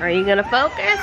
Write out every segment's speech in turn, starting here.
Are you gonna focus?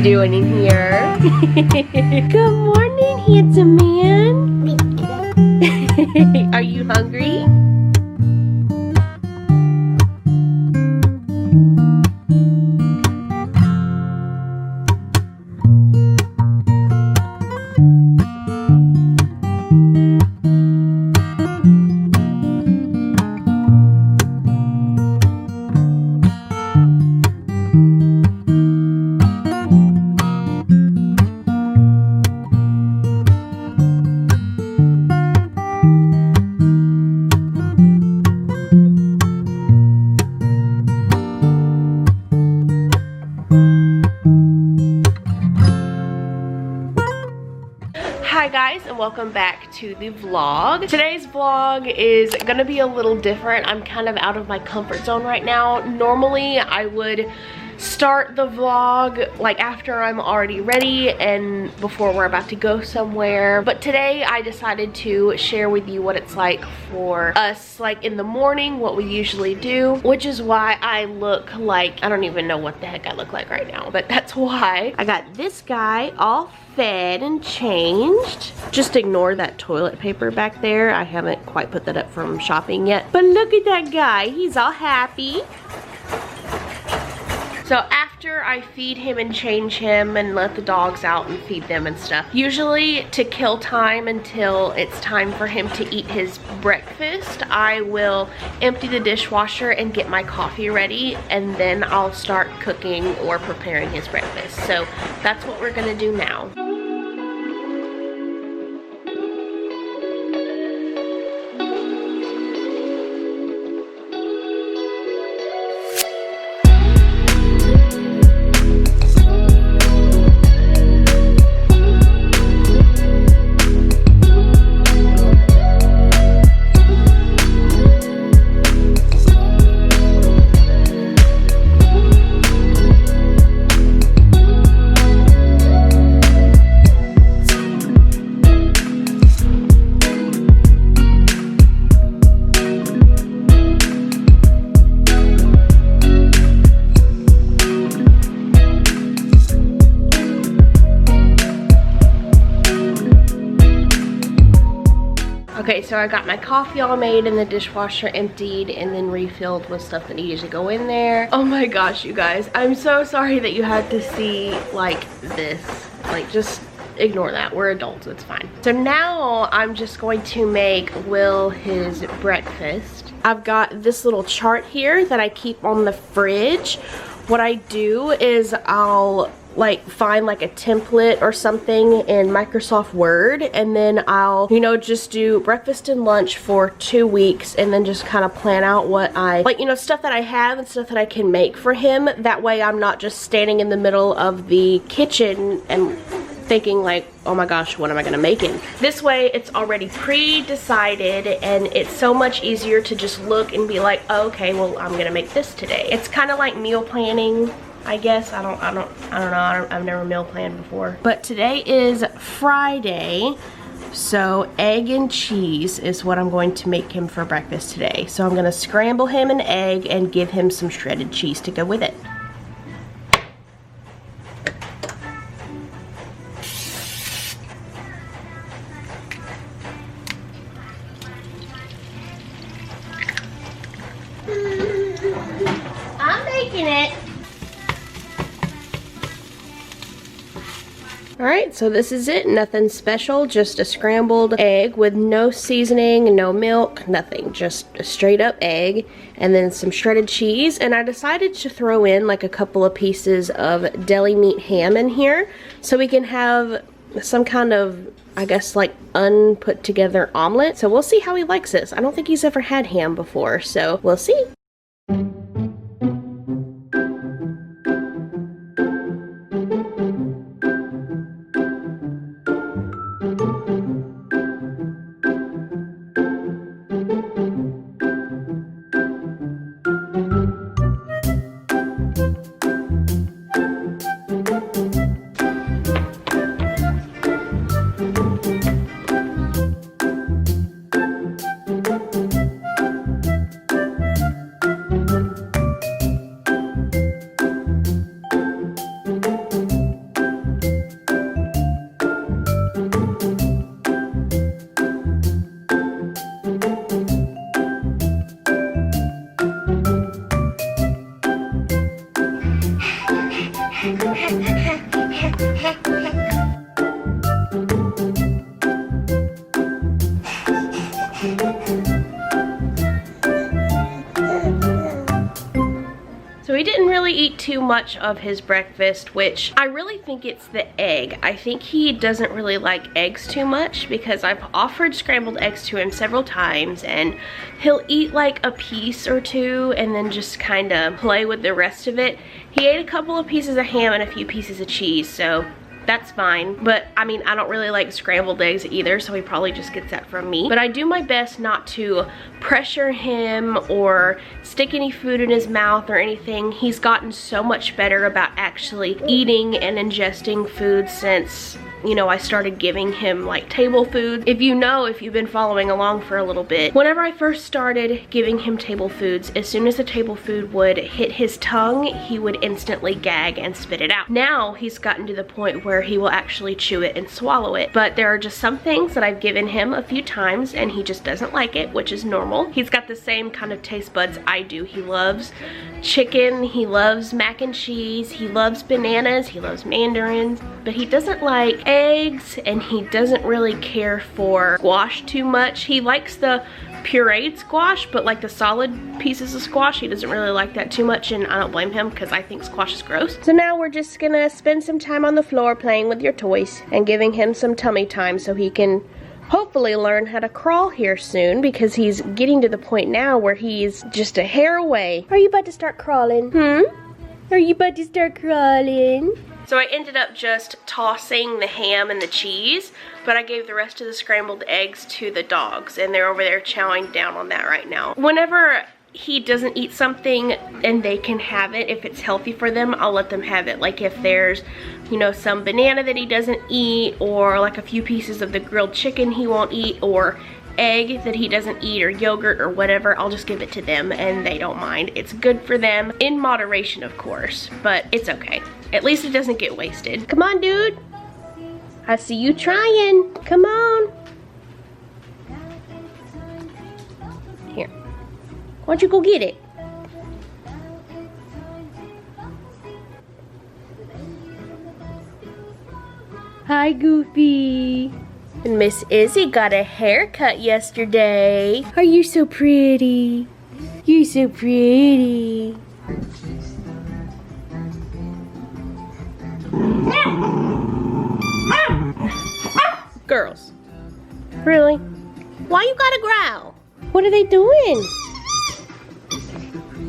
Doing in here? Good morning, handsome man. Are you hungry? Hi guys, and welcome back to the vlog. Today's vlog is gonna be a little different. I'm kind of out of my comfort zone right now. Normally I would start the vlog like after I'm already ready and before we're about to go somewhere, but today I decided to share with you what it's like for us, like in the morning, what we usually do, which is why I look like, I don't even know what the heck I look like right now, but that's why I got this guy all fed and changed. Just ignore that toilet paper back there. I haven't quite put that up from shopping yet, but look at that guy, he's all happy. So after I feed him and change him and let the dogs out and feed them and stuff, usually to kill time until it's time for him to eat his breakfast, I will empty the dishwasher and get my coffee ready, and then I'll start cooking or preparing his breakfast. So that's what we're gonna do now. Okay, so I got my coffee all made and the dishwasher emptied and then refilled with stuff that needed to go in there. Oh my gosh, you guys, I'm so sorry that you had to see like this. Like, just ignore that. We're adults, it's fine. So now I'm just going to make Will his breakfast. I've got this little chart here that I keep on the fridge. What I do is I'll like find like a template or something in Microsoft Word, and then I'll, you know, just do breakfast and lunch for 2 weeks and then just kind of plan out what I like, you know, stuff that I have and stuff that I can make for him. That way I'm not just standing in the middle of the kitchen and thinking like, oh my gosh, what am I gonna make him? This way it's already pre-decided and it's so much easier to just look and be like, oh, okay, well, I'm gonna make this today. It's kind of like meal planning, I guess. I don't know. I've never meal planned before. But today is Friday, so egg and cheese is what I'm going to make him for breakfast today. So I'm gonna scramble him an egg and give him some shredded cheese to go with it. I'm making it. Alright, so this is it. Nothing special, just a scrambled egg with no seasoning, no milk, nothing. Just a straight up egg and then some shredded cheese. And I decided to throw in like a couple of pieces of deli meat ham in here so we can have some kind of, I guess, like unput together omelet. So we'll see how he likes this. I don't think he's ever had ham before, so we'll see. So he didn't really eat too much of his breakfast, which I really think it's the egg. I think he doesn't really like eggs too much because I've offered scrambled eggs to him several times and he'll eat like a piece or two and then just kind of play with the rest of it. He ate a couple of pieces of ham and a few pieces of cheese, so that's fine. But I mean, I don't really like scrambled eggs either, so he probably just gets that from me. But I do my best not to pressure him or stick any food in his mouth or anything. He's gotten so much better about actually eating and ingesting food since, you know, I started giving him like table food. If you've been following along for a little bit, whenever I first started giving him table foods, as soon as the table food would hit his tongue, he would instantly gag and spit it out. Now he's gotten to the point where he will actually chew it and swallow it. But there are just some things that I've given him a few times and he just doesn't like it, which is normal. He's got the same kind of taste buds I do. He loves chicken, he loves mac and cheese, he loves bananas, he loves mandarins, but he doesn't like eggs and he doesn't really care for squash too much. He likes the pureed squash, but like the solid pieces of squash, he doesn't really like that too much, and I don't blame him because I think squash is gross. So now we're just gonna spend some time on the floor playing with your toys and giving him some tummy time so he can hopefully learn how to crawl here soon, because he's getting to the point now where he's just a hair away. Are you about to start crawling? Are you about to start crawling? So I ended up just tossing the ham and the cheese, but I gave the rest of the scrambled eggs to the dogs, and they're over there chowing down on that right now. Whenever he doesn't eat something and they can have it, if it's healthy for them, I'll let them have it. Like if there's, you know, some banana that he doesn't eat, or like a few pieces of the grilled chicken he won't eat, or egg that he doesn't eat, or yogurt or whatever, I'll just give it to them and they don't mind. It's good for them, in moderation of course, but it's okay. At least it doesn't get wasted. Come on, dude. I see you trying. Come on. Here. Why don't you go get it? Hi, Goofy. And Miss Izzy got a haircut yesterday. Are you so pretty? You're so pretty. Girls. Really? Why you gotta growl? What are they doing?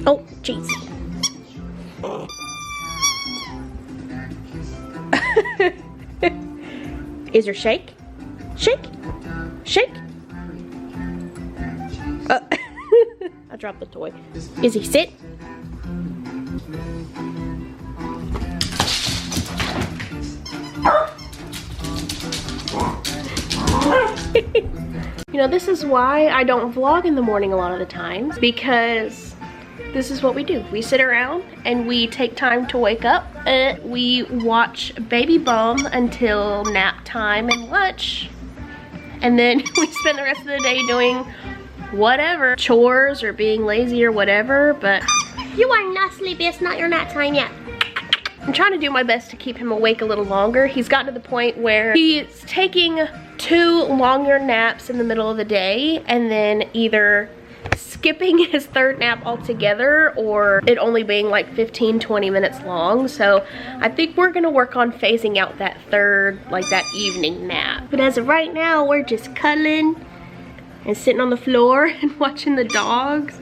Oh, jeez. Is there shake? Shake? Shake? I dropped the toy. Izzy, sit. You know, this is why I don't vlog in the morning a lot of the times, because this is what we do. We sit around and we take time to wake up. We watch Baby Bum until nap time and lunch. And then we spend the rest of the day doing whatever, chores or being lazy or whatever, but you are not sleepy. It's not your nap time yet. I'm trying to do my best to keep him awake a little longer. He's gotten to the point where he's taking 2 longer naps in the middle of the day and then either skipping his 3rd nap altogether or it only being like 15-20 minutes long. So I think we're gonna work on phasing out that 3rd, like that evening nap. But as of right now, we're just cuddling and sitting on the floor and watching the dogs.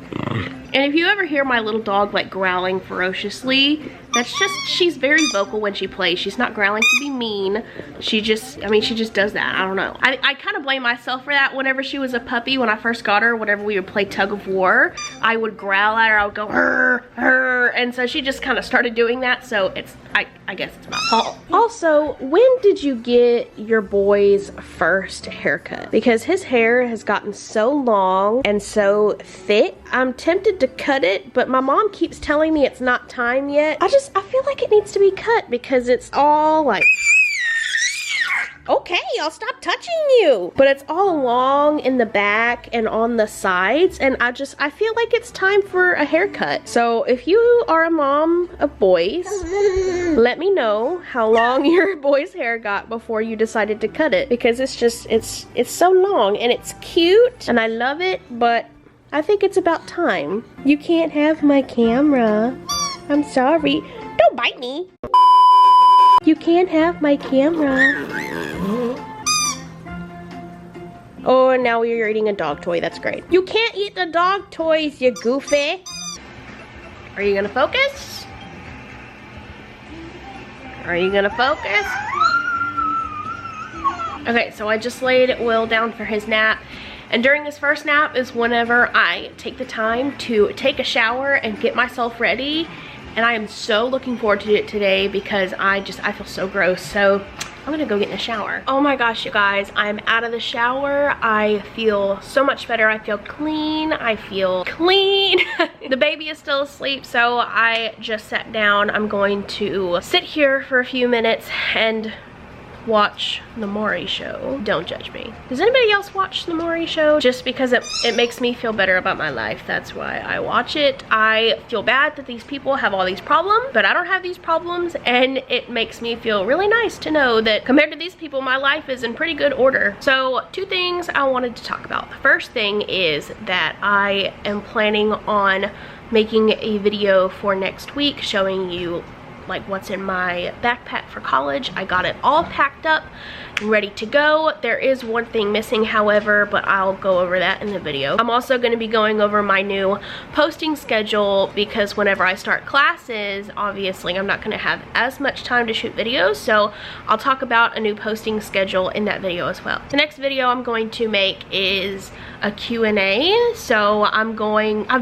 And if you ever hear my little dog like growling ferociously, that's just, she's very vocal when she plays. She's not growling to be mean. She just, I mean, she just does that. I don't know. I kind of blame myself for that. Whenever she was a puppy, when I first got her, whenever we would play tug of war, I would growl at her. I would go, her, her. And so she just kind of started doing that. So it's, I guess it's my fault. Also, when did you get your boy's first haircut? Because his hair has gotten so long and so thick. I'm tempted to cut it, but my mom keeps telling me it's not time yet. I feel like it needs to be cut because it's all like, okay, I'll stop touching you. But it's all long in the back and on the sides, and I feel like it's time for a haircut. So if you are a mom of boys, let me know how long your boy's hair got before you decided to cut it, because it's just, it's so long and it's cute and I love it, but I think it's about time. You can't have my camera. I'm sorry. Don't bite me. You can't have my camera. Oh, and now you're eating a dog toy. That's great. You can't eat the dog toys, you goofy. Are you gonna focus? Are you gonna focus? Okay, so I just laid Will down for his nap. And during this first nap is whenever I take the time to take a shower and get myself ready. And I am so looking forward to it today because I feel so gross. So I'm gonna go get in the shower. Oh my gosh, you guys, I'm out of the shower. I feel so much better. I feel clean. I feel clean. The baby is still asleep, so I just sat down. I'm going to sit here for a few minutes and watch the Maury Show. Don't judge me. Does anybody else watch the Maury Show? Just because it makes me feel better about my life. That's why I watch it. I feel bad that these people have all these problems, but I don't have these problems, and it makes me feel really nice to know that compared to these people, my life is in pretty good order. So 2 things I wanted to talk about. The first thing is that I am planning on making a video for next week showing you like what's in my backpack for college. I got it all packed up and ready to go. There is one thing missing, however, but I'll go over that in the video. I'm also going to be going over my new posting schedule because whenever I start classes, obviously I'm not going to have as much time to shoot videos, so I'll talk about a new posting schedule in that video as well. The next video I'm going to make is a Q&A. So I've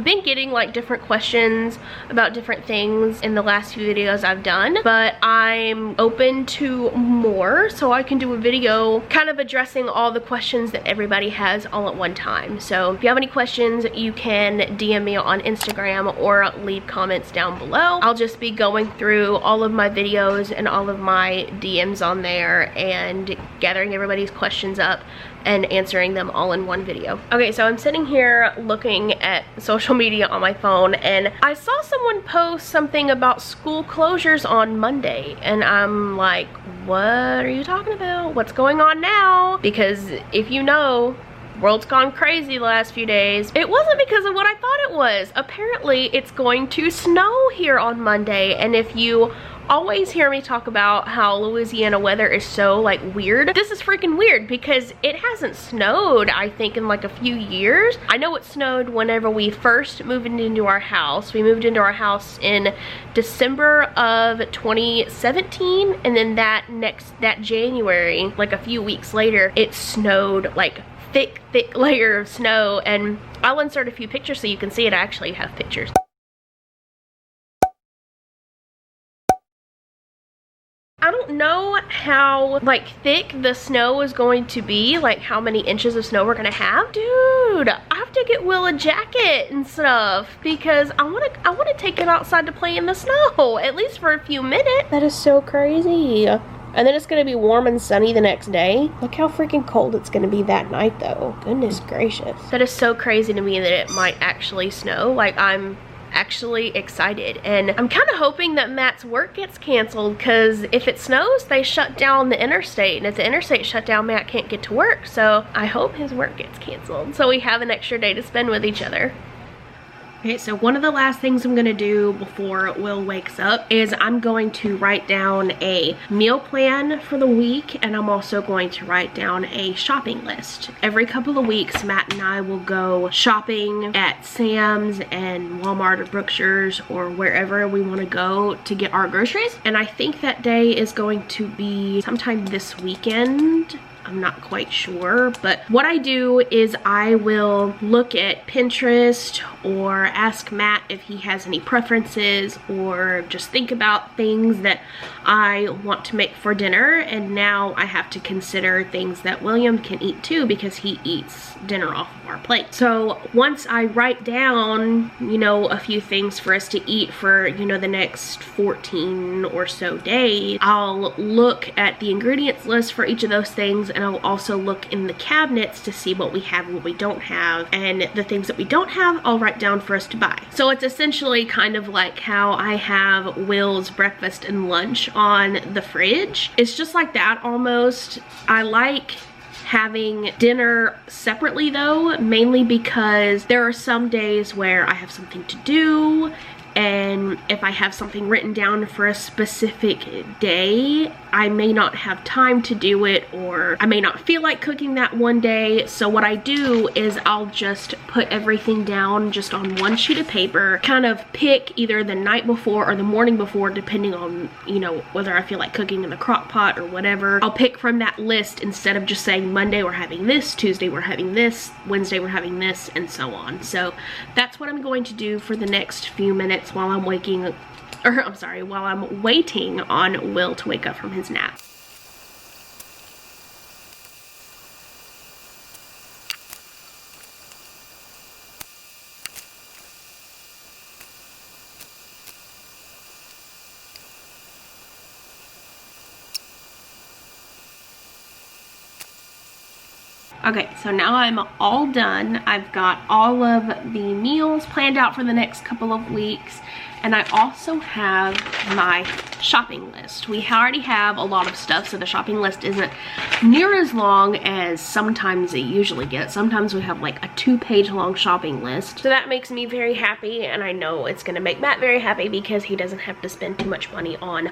been getting like different questions about different things in the last few videos I've done, but I'm open to more, so I can do a video kind of addressing all the questions that everybody has all at one time. So if you have any questions, you can DM me on Instagram or leave comments down below. I'll just be going through all of my videos and all of my DMs on there and gathering everybody's questions up and answering them all in one video. Okay, so I'm sitting here looking at social media on my phone, and I saw someone post something about school closures on Monday, and I'm like, what are you talking about? What's going on now? Because if you know, world's gone crazy the last few days. It wasn't because of what I thought it was. Apparently, it's going to snow here on Monday, and if you always hear me talk about how Louisiana weather is so like weird, this is freaking weird because it hasn't snowed, I think, in like a few years. I know it snowed whenever we first moved into our house. We moved into our house in December of 2017, and then that January, like a few weeks later, it snowed like thick layer of snow. And I'll insert a few pictures so you can see it. I actually have pictures. I don't know how like thick the snow is going to be, like how many inches of snow we're gonna have. Dude, I have to get Will a jacket and stuff because I wanna take him outside to play in the snow, at least for a few minutes. That is so crazy. And then it's gonna be warm and sunny the next day. Look how freaking cold it's gonna be that night though. Goodness gracious. That is so crazy to me that it might actually snow. Like, I'm actually excited. And I'm kind of hoping that Matt's work gets canceled, because if it snows, they shut down the interstate. And if the interstate shut down, Matt can't get to work. So I hope his work gets canceled, so we have an extra day to spend with each other. Okay, so one of the last things I'm gonna do before Will wakes up is I'm going to write down a meal plan for the week, and I'm also going to write down a shopping list. Every couple of weeks, Matt and I will go shopping at Sam's and Walmart or Brookshire's or wherever we wanna go to get our groceries. And I think that day is going to be sometime this weekend. I'm not quite sure, but what I do is I will look at Pinterest or ask Matt if he has any preferences, or just think about things that I want to make for dinner. And now I have to consider things that William can eat too, because he eats dinner off of our plate. So once I write down, you know, a few things for us to eat for, you know, the next 14 or so days, I'll look at the ingredients list for each of those things, and I'll also look in the cabinets to see what we have and what we don't have, and the things that we don't have I'll write down for us to buy. So it's essentially kind of like how I have Will's breakfast and lunch on the fridge. It's just like that almost. I like having dinner separately though, mainly because there are some days where I have something to do, and if I have something written down for a specific day, I may not have time to do it, or I may not feel like cooking that one day. So what I do is I'll just put everything down just on one sheet of paper, kind of pick either the night before or the morning before, depending on, you know, whether I feel like cooking in the crock pot or whatever. I'll pick from that list instead of just saying Monday we're having this, Tuesday we're having this, Wednesday we're having this, and so on. So that's what I'm going to do for the next few minutes while I'm while I'm waiting on Will to wake up from his nap. Okay, so now I'm all done. I've got all of the meals planned out for the next couple of weeks, and I also have my shopping list. We already have a lot of stuff, so the shopping list isn't near as long as sometimes it usually gets. Sometimes we have like a 2-page long shopping list. So that makes me very happy, and I know it's gonna make Matt very happy because he doesn't have to spend too much money on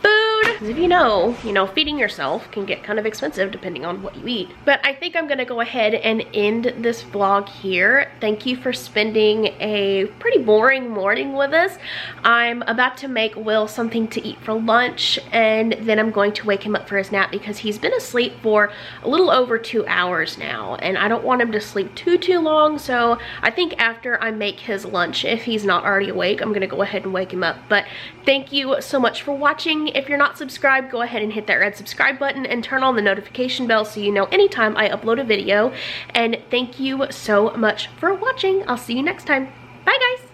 food. Because if you know, feeding yourself can get kind of expensive depending on what you eat. But I think I'm gonna go ahead and end this vlog here. Thank you for spending a pretty boring morning with us. I'm about to make Will something to eat for lunch, and then I'm going to wake him up for his nap because he's been asleep for a little over 2 hours now, and I don't want him to sleep too long. So I think after I make his lunch, if he's not already awake, I'm gonna go ahead and wake him up. But thank you so much for watching. If you're not subscribed, go ahead and hit that red subscribe button and turn on the notification bell so you know anytime I upload a video. And thank you so much for watching. I'll see you next time. Bye guys.